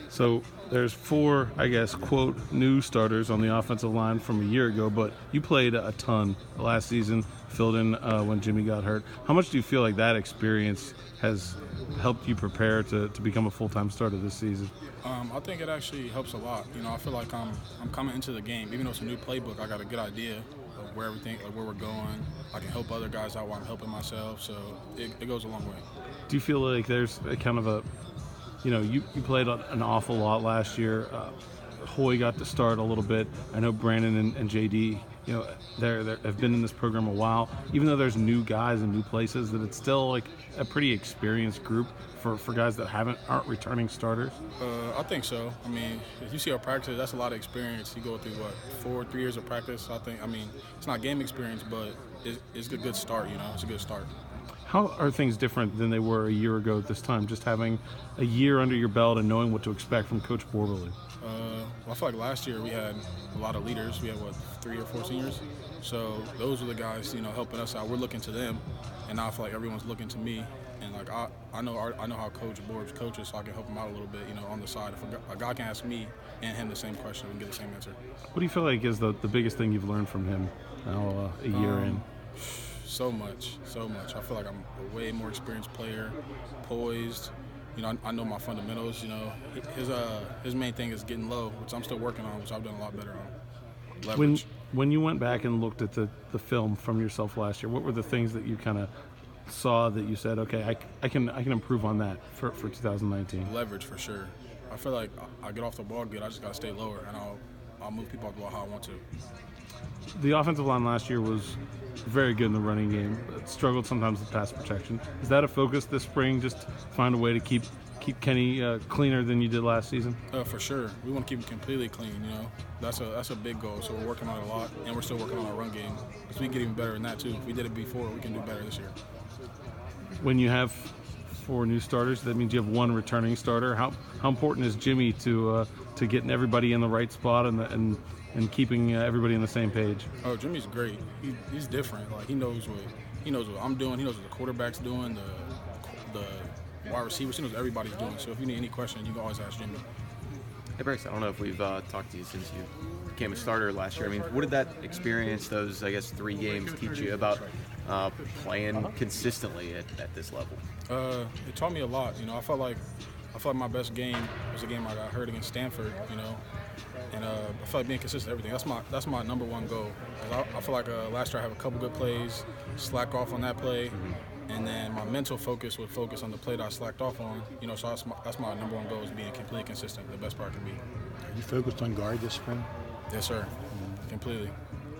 So there's four, I guess, quote, new starters on the offensive line from a year ago, but you played a ton last season, filled in when Jimmy got hurt. How much do you feel like that experience has helped you prepare to become a full-time starter this season? I think it actually helps a lot. I feel like I'm coming into the game, even though it's a new playbook. I got a good idea of where we're going. I can help other guys out while I'm helping myself, so it goes a long way. Do you feel like there's a kind of a, you played an awful lot last year. Hoy got to start a little bit. I know Brandon and JD, they have been in this program a while. Even though there's new guys and new places, that it's still like a pretty experienced group for guys that aren't returning starters. I think so. I mean, if you see our practice, that's a lot of experience. You go through 3 years of practice. It's not game experience, but it's a good start. It's a good start. How are things different than they were a year ago at this time, just having a year under your belt and knowing what to expect from Coach Borberly? I feel like last year we had a lot of leaders. We had, 3 or 4 seniors? So those are the guys, helping us out. We're looking to them, and now I feel like everyone's looking to me. And, I know how Coach Borbs coaches, so I can help him out a little bit, on the side. If a guy can ask me and him the same question and get the same answer. What do you feel like is the biggest thing you've learned from him now a year in? So much. I feel like I'm a way more experienced player, poised. I know my fundamentals. His main thing is getting low, which I'm still working on, which I've done a lot better on. Leverage. When you went back and looked at the film from yourself last year, what were the things that you kind of saw that you said, okay, I can improve on that for 2019? Leverage for sure. I feel like I get off the ball good. I just got to stay lower, and I'll move people off the ball how I want to. The offensive line last year was very good in the running game, but struggled sometimes with pass protection. Is that a focus this spring, just find a way to keep Kenny cleaner than you did last season? For sure. We want to keep him completely clean, That's a big goal, so we're working on it a lot, and we're still working on our run game. Because we can get even better in that, too. If we did it before, we can do better this year. When you have 4 new starters, that means you have 1 returning starter. How important is Jimmy to getting everybody in the right spot and keeping everybody on the same page? Oh, Jimmy's great. He's different. Like he knows what I'm doing. He knows what the quarterback's doing, the wide receivers. He knows what everybody's doing. So if you need any question, you can always ask Jimmy. Hey Bryce, I don't know if we've talked to you since you became a starter last year. I mean, what did that experience, those 3 games, teach you about playing consistently at this level? It taught me a lot. I felt like my best game was a game I got hurt against Stanford. And I feel like being consistent in everything. That's my number one goal. I feel like last year I have a couple good plays, slack off on that play, and then my mental focus would focus on the play that I slacked off on. So that's my number one goal, is being completely consistent, the best part I can be. Are you focused on guard this spring? Yes, sir. Completely.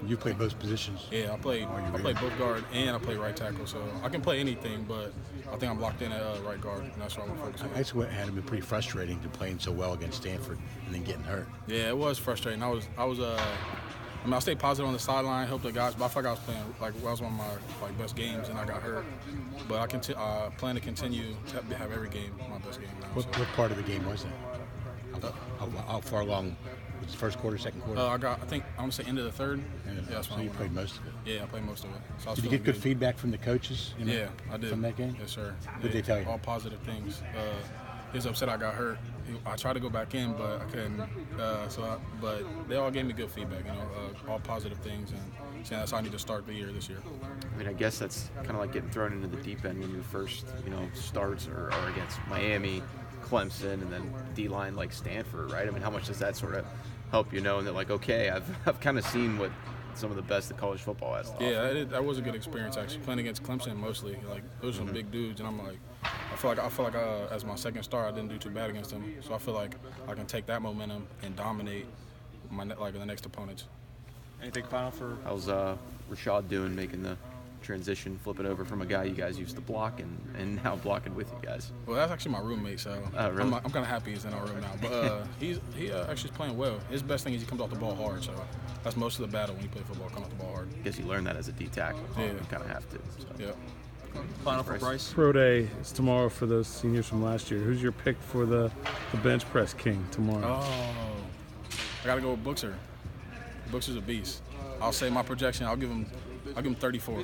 You play both positions? Yeah, I play both guard and I play right tackle, so I can play anything, but I think I'm locked in at right guard, and that's what I'm focusing on. That's what had been pretty frustrating, to playing so well against Stanford and then getting hurt. Yeah, it was frustrating. I stayed positive on the sideline, helped the guys, but I feel like I was playing that was one of my best games, and I got hurt. But I plan to continue to have every game my best game now. What part of the game was that? How far along? Was it first quarter, second quarter? I want to say end of the third. Yeah, that's so you played most of it. Yeah, I played most of it. So did you get good feedback from the coaches? Yeah, I did. From that game? Yes, sir. What did they tell you? All positive things. He was upset I got hurt. I tried to go back in, but I couldn't. But they all gave me good feedback. All positive things, and saying that's how I need to start the year this year. I mean, I guess that's kind of like getting thrown into the deep end when your first, starts are against Miami, Clemson, and then D-line like Stanford, right? I mean, how much does that sort of help you knowing that, okay, I've kind of seen what some of the best that college football has to offer? Yeah, that was a good experience, actually, playing against Clemson mostly. Those are some big dudes, and I feel like as my second start, I didn't do too bad against them. So I feel like I can take that momentum and dominate the next opponents. Anything final for? How's Rashad doing, making the transition, flipping over from a guy you guys used to block and now blocking with you guys? Well, that's actually my roommate, so really? I'm kind of happy he's in our room now. But he actually is playing well. His best thing is he comes off the ball hard, so that's most of the battle when you play football, come off the ball hard. I guess you learn that as a D tackle. Yeah. You kind of have to. So. Yeah. Final for Bryce. Pro Day is tomorrow for those seniors from last year. Who's your pick for the bench press king tomorrow? Oh, I got to go with Bookser. Bookser's a beast. I'll say my projection, I'll give him 34.